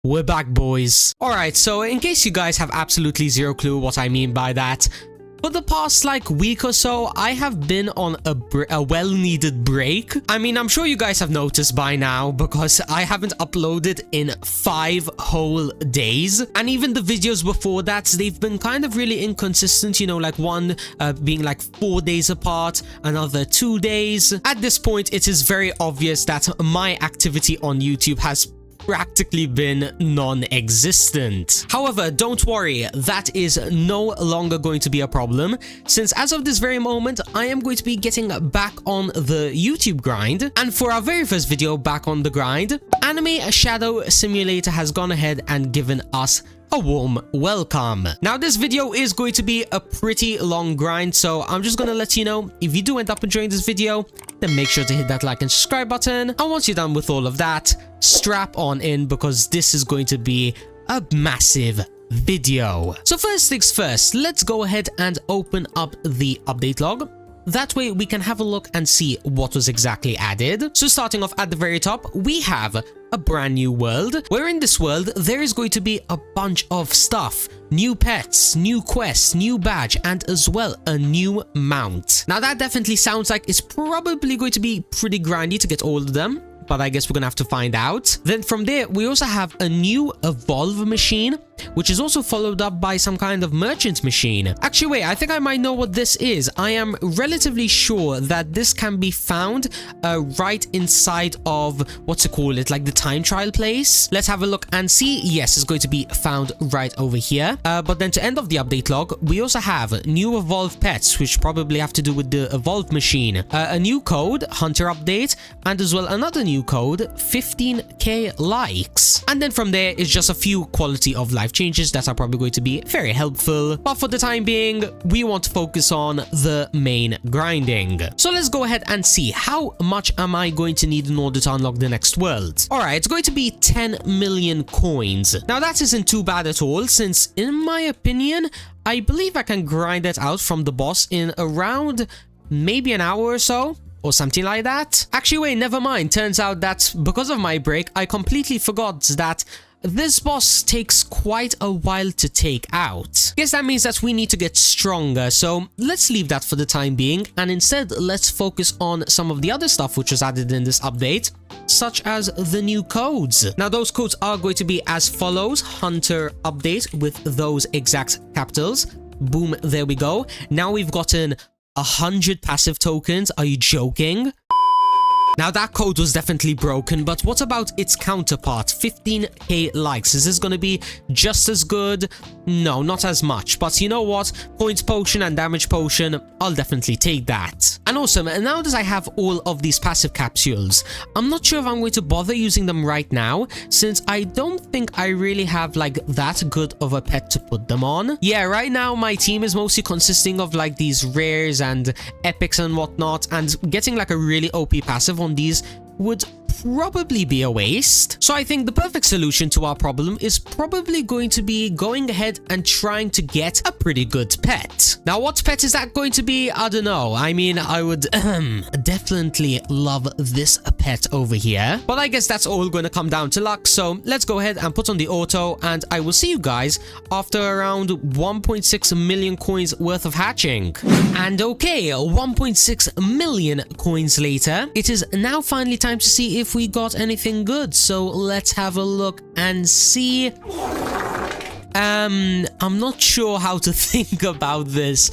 We're back, boys. Alright, so in case you guys have absolutely zero clue what I mean by that, for the past week or so, I have been on a well-needed break. I mean, I'm sure you guys have noticed by now because I haven't uploaded in 5 whole days. And even the videos before that, they've been kind of really inconsistent, you know, like one being 4 days apart, another 2 days. At this point, it is very obvious that my activity on YouTube has practically been non-existent. However, don't worry, that is no longer going to be a problem, since as of this very moment, I am going to be getting back on the YouTube grind. And for our very first video back on the grind, Anime Shadow Simulator has gone ahead and given us a warm welcome. Now, this video is going to be a pretty long grind, so I'm just gonna let you know, if you do end up enjoying this video, then make sure to hit that like and subscribe button. And once you're done with all of that, strap on in because this is going to be a massive video. So first things first, let's go ahead and open up the update log. That way we can have a look and see what was exactly added. So starting off at the very top, we have a brand new world, where in this world there is going to be a bunch of stuff. New pets, new quests, new badge, and as well a new mount. Now that definitely sounds like it's probably going to be pretty grindy to get all of them, but I guess we're gonna have to find out. Then from there, we also have a new evolve machine, which is also followed up by some kind of merchant machine. Actually, wait, I think I might know what this is. I am relatively sure that this can be found right inside of, what's it called, like the time trial place. Let's have a look and see. Yes, it's going to be found right over here. But then to end off the update log, we also have new evolve pets, which probably have to do with the evolve machine. A new code, hunter update, and as well another new code, 15k likes. And then from there is just a few quality of life changes that are probably going to be very helpful, but for the time being we want to focus on the main grinding. So let's go ahead and see how much am I going to need in order to unlock the next world. Alright, it's going to be 10 million coins. Now that isn't too bad at all, since in my opinion I believe I can grind it out from the boss in around maybe an hour or so, or something like that. Actually, wait, never mind. Turns out that because of my break, I completely forgot that this boss takes quite a while to take out. Guess that means that we need to get stronger, so let's leave that for the time being, and instead let's focus on some of the other stuff which was added in this update, such as the new codes. Now those codes are going to be as follows: hunter update with those exact capitals. Boom, there we go. Now we've gotten 100 passive tokens. Are you joking? Now that code was definitely broken, but what about its counterpart, 15k likes? Is this going to be just as good? No, not as much, but you know what? Points potion and damage potion, I'll definitely take that. And also, now that I have all of these passive capsules, I'm not sure if I'm going to bother using them right now, since I don't think I really have that good of a pet to put them on. Yeah, right now my team is mostly consisting of these rares and epics and whatnot, and getting a really OP passive on these would probably be a waste. So I think the perfect solution to our problem is probably going to be going ahead and trying to get a pretty good pet. Now what pet is that going to be? I don't know. I mean, I would definitely love this pet over here, but I guess that's all going to come down to luck. So let's go ahead and put on the auto, and I will see you guys after around 1.6 million coins worth of hatching. And okay, 1.6 million coins later, it is now finally time to see if we got anything good. So let's have a look and see. I'm not sure how to think about this.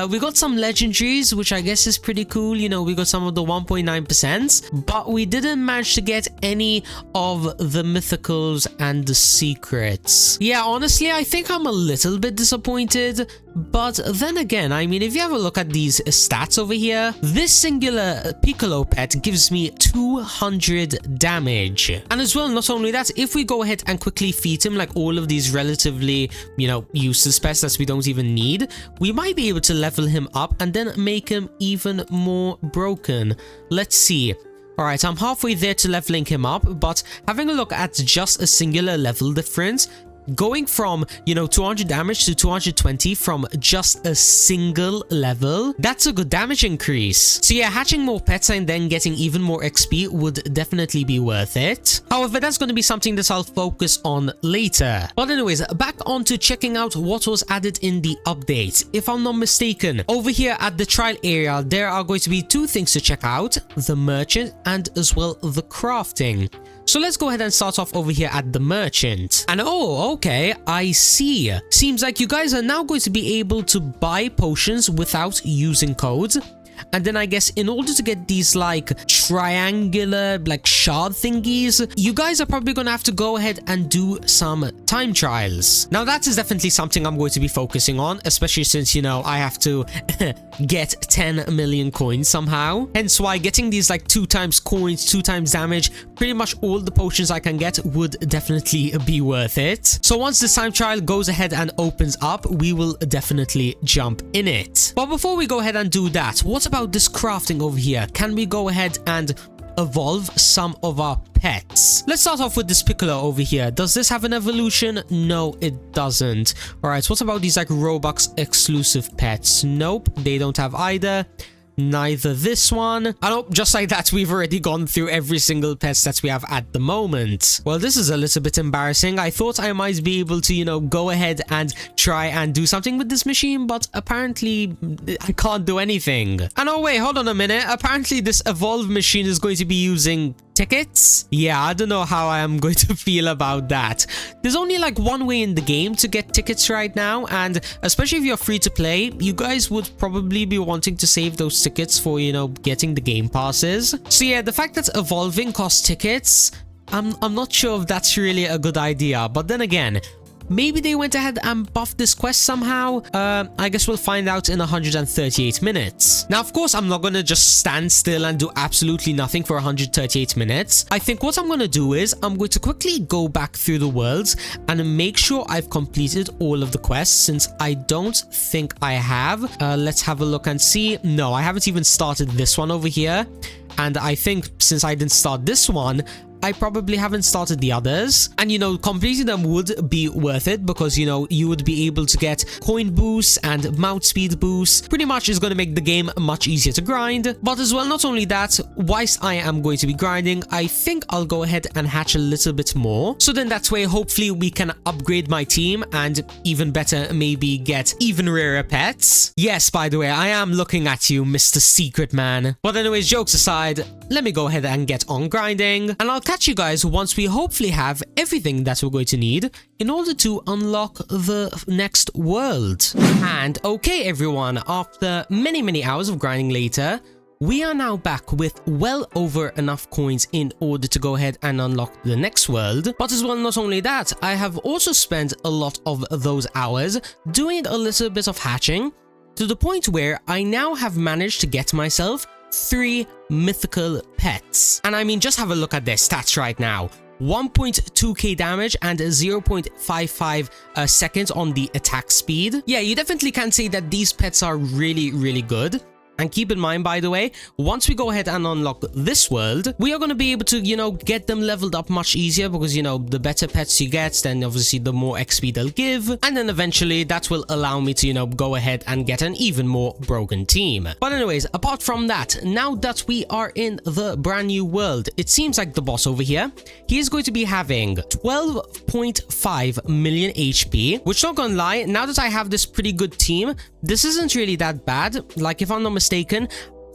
We got some legendaries, which I guess is pretty cool. You know, we got some of the 1.9%, but we didn't manage to get any of the mythicals and the secrets. Yeah, honestly, I think I'm a little bit disappointed. But then again, I mean, if you have a look at these stats over here, this singular Piccolo pet gives me 200 damage. And as well, not only that, if we go ahead and quickly feed him all of these relatively, you know, useless pets that we don't even need, we might be able to level him up and then make him even more broken. Let's see. Alright, I'm halfway there to leveling him up, but having a look at just a singular level difference, going from, 200 damage to 220 from just a single level, that's a good damage increase. So yeah, hatching more pets and then getting even more XP would definitely be worth it. However, that's going to be something that I'll focus on later. But anyways, back on to checking out what was added in the update. If I'm not mistaken, over here at the trial area, there are going to be two things to check out: the merchant and as well the crafting. So let's go ahead and start off over here at the merchant. And oh, okay, I see. Seems like you guys are now going to be able to buy potions without using codes. And then I guess in order to get these like triangular like shard thingies, you guys are probably gonna have to go ahead and do some time trials. Now that is definitely something I'm going to be focusing on, especially since, I have to get 10 million coins somehow. Hence why getting these like 2 times coins, 2 times damage, pretty much all the potions I can get would definitely be worth it. So once this time trial goes ahead and opens up, we will definitely jump in it. But before we go ahead and do that, what about this crafting over here? Can we go ahead and evolve some of our pets? Let's start off with this Piccolo over here. Does this have an evolution? No, it doesn't. All right, what about these like Robux exclusive pets? Nope, they don't have either. Neither this one. And oh, just like that, we've already gone through every single pet that we have at the moment. Well, this is a little bit embarrassing. I thought I might be able to, go ahead and try and do something with this machine, but apparently I can't do anything. And oh wait, hold on a minute. Apparently this evolve machine is going to be using tickets. Yeah, I don't know how I am going to feel about that. There's only like one way in the game to get tickets right now, and especially if you're free to play, you guys would probably be wanting to save those tickets for, getting the game passes. So yeah, the fact that evolving costs tickets, I'm not sure if that's really a good idea. But then again, maybe they went ahead and buffed this quest somehow. I guess we'll find out in 138 minutes. Now, of course, I'm not going to just stand still and do absolutely nothing for 138 minutes. I think what I'm going to do is I'm going to quickly go back through the worlds and make sure I've completed all of the quests, since I don't think I have. Let's have a look and see. No, I haven't even started this one over here. And I think since I didn't start this one, I probably haven't started the others. And completing them would be worth it because you would be able to get coin boosts and mount speed boosts. Pretty much is going to make the game much easier to grind. But as well, not only that, whilst I am going to be grinding, I think I'll go ahead and hatch a little bit more. So then that way, hopefully we can upgrade my team and even better, maybe get even rarer pets. Yes, by the way, I am looking at you, Mr. Secret Man. But anyways, jokes aside, let me go ahead and get on grinding, and I'll catch you guys once we hopefully have everything that we're going to need in order to unlock the next world. And okay everyone, after many hours of grinding later, we are now back with well over enough coins in order to go ahead and unlock the next world. But as well, not only that, I have also spent a lot of those hours doing a little bit of hatching, to the point where I now have managed to get myself 3 mythical pets. And I mean, just have a look at their stats right now. 1.2k damage and 0.55 seconds on the attack speed. Yeah, you definitely can say that these pets are really good. And keep in mind, by the way, once we go ahead and unlock this world, we are going to be able to, get them leveled up much easier because, the better pets you get, then obviously the more XP they'll give. And then eventually that will allow me to, go ahead and get an even more broken team. But anyways, apart from that, now that we are in the brand new world, it seems like the boss over here, he is going to be having 12.5 million HP, which, not gonna lie, now that I have this pretty good team, this isn't really that bad. Like, if I'm not mistaken,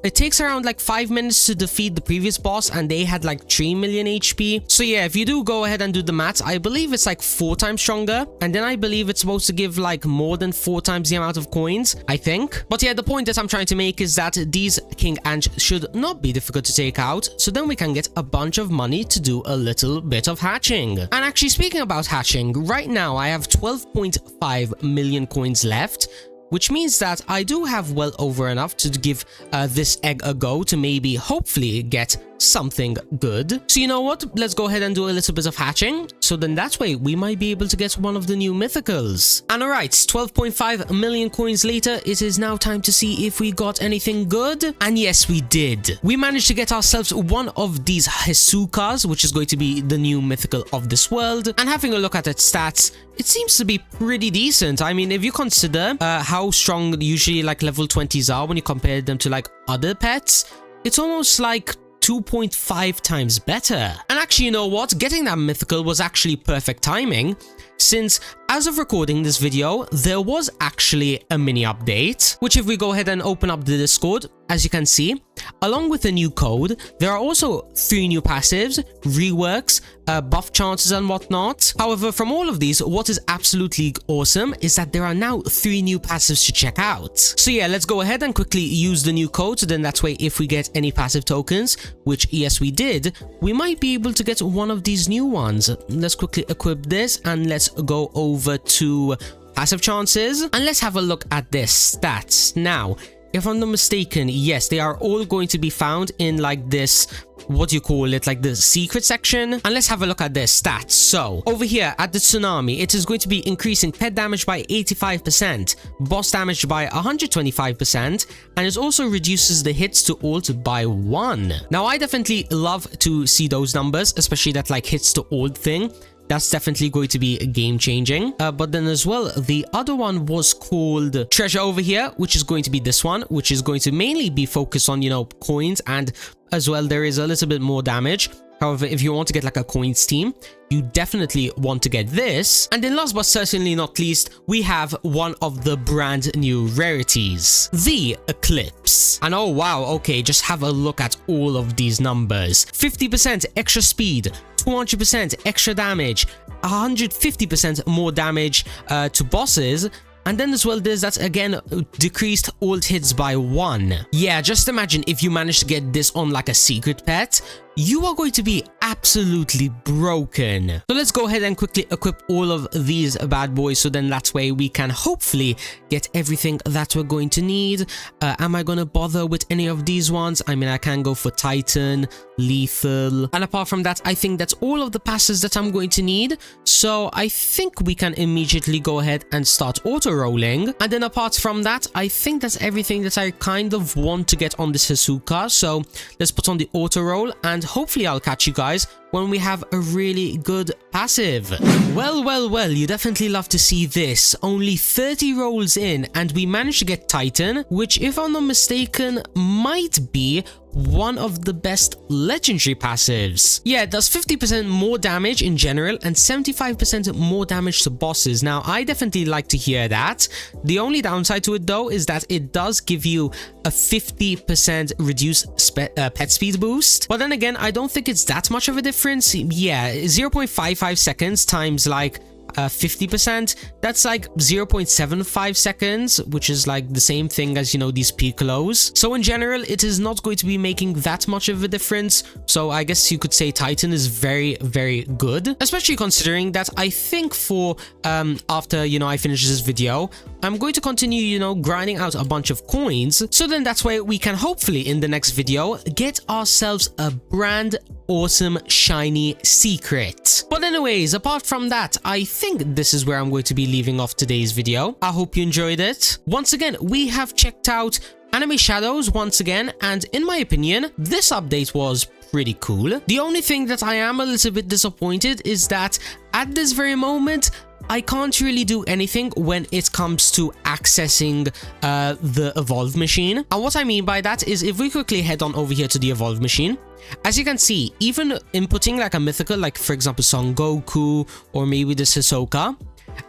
it takes around like 5 minutes to defeat the previous boss, and they had like 3 million HP. So yeah, if you do go ahead and do the maths, I believe it's like 4 times stronger, and then I believe it's supposed to give like more than 4 times the amount of coins, I think. But yeah, the point that I'm trying to make is that these King Ants should not be difficult to take out, so then we can get a bunch of money to do a little bit of hatching. And actually, speaking about hatching, right now I have 12.5 million coins left, which means that I do have well over enough to give this egg a go to maybe hopefully get something good. So you know what? Let's go ahead and do a little bit of hatching. So then that way we might be able to get one of the new mythicals. And alright, 12.5 million coins later, it is now time to see if we got anything good. And yes, we did. We managed to get ourselves one of these Hisokas, which is going to be the new mythical of this world. And having a look at its stats, it seems to be pretty decent. I mean, if you consider how strong usually like level 20s are when you compare them to like other pets, it's almost like 2.5 times better. And actually, you know what? Getting that mythical was actually perfect timing, since as of recording this video, there was actually a mini update, which if we go ahead and open up the Discord, as you can see, along with the new code, there are also 3 new passives, reworks, buff chances and whatnot. However, from all of these, what is absolutely awesome is that there are now 3 new passives to check out. So yeah, let's go ahead and quickly use the new code, so then that way if we get any passive tokens, which yes we did, we might be able to get one of these new ones. Let's quickly equip this and let's go over to passive chances and let's have a look at their stats. Now, if I'm not mistaken, yes, they are all going to be found in like this, what do you call it, like the secret section. And let's have a look at their stats. So over here at the tsunami, it is going to be increasing pet damage by 85%, boss damage by 125%, and it also reduces the hits to ult by 1. Now I definitely love to see those numbers, especially that like hits to ult thing. That's definitely going to be game changing. But then as well, the other one was called Treasure over here, which is going to be this one, which is going to mainly be focused on, you know, coins, and as well there is a little bit more damage. However, if you want to get like a coins team, you definitely want to get this. And then last but certainly not least, we have one of the brand new rarities, the Eclipse. And oh wow, okay, just have a look at all of these numbers. 50% extra speed, 200% extra damage, 150% more damage to bosses. And then as well, there's that again decreased ult hits by 1. Yeah, just imagine if you manage to get this on like a secret pet, you are going to be absolutely broken. So let's go ahead and quickly equip all of these bad boys, so then that way we can hopefully get everything that we're going to need. Am I going to bother with any of these ones? I mean, I can go for Titan, Lethal, and apart from that, I think that's all of the passes that I'm going to need. So I think we can immediately go ahead and start auto-rolling. And then apart from that, I think that's everything that I kind of want to get on this Hisoka. So let's put on the auto-roll, and hopefully I'll catch you guys when we have a really good passive. Well, you definitely love to see this. Only 30 rolls in and we managed to get Titan, which if I'm not mistaken might be one of the best legendary passives. Yeah, it does 50% more damage in general and 75% more damage to bosses. Now, I definitely like to hear that. The only downside to it though is that it does give you a 50% reduced pet speed boost. But then again, I don't think it's that much of a difference. Yeah, 0.55 seconds times like 50%, that's like 0.75 seconds, which is like the same thing as, you know, these Piccolos. So in general, it is not going to be making that much of a difference. So I guess you could say Titan is very, very good, especially considering that I think for after, you know, I finish this video, I'm going to continue, you know, grinding out a bunch of coins. So then that's why we can hopefully in the next video get ourselves a brand awesome shiny secret. But anyways, apart from that, I think this is where I'm going to be leaving off today's video. I hope you enjoyed it. Once again, we have checked out Anime Shadows once again, and in my opinion, this update was pretty cool. The only thing that I am a little bit disappointed is that at this very moment, I can't really do anything when it comes to accessing the Evolve machine. And what I mean by that is if we quickly head on over here to the Evolve machine, as you can see, even inputting like a mythical, like for example Son Goku or maybe this Hisoka,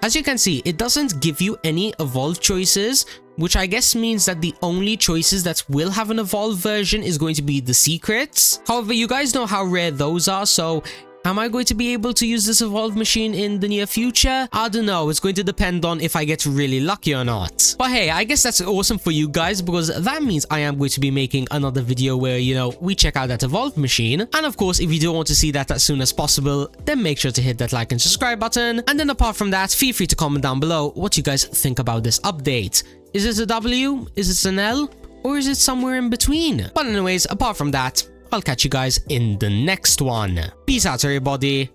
as you can see, it doesn't give you any Evolve choices, which I guess means that the only choices that will have an Evolve version is going to be the secrets. However, you guys know how rare those are, so am I going to be able to use this Evolve machine in the near future? I don't know. It's going to depend on if I get really lucky or not. But hey, I guess that's awesome for you guys, because that means I am going to be making another video where, you know, we check out that Evolve machine. And of course, if you do want to see that as soon as possible, then make sure to hit that like and subscribe button. And then apart from that, feel free to comment down below what you guys think about this update. Is it a W? Is it an L? Or is it somewhere in between? But anyways, apart from that, I'll catch you guys in the next one. Peace out, everybody.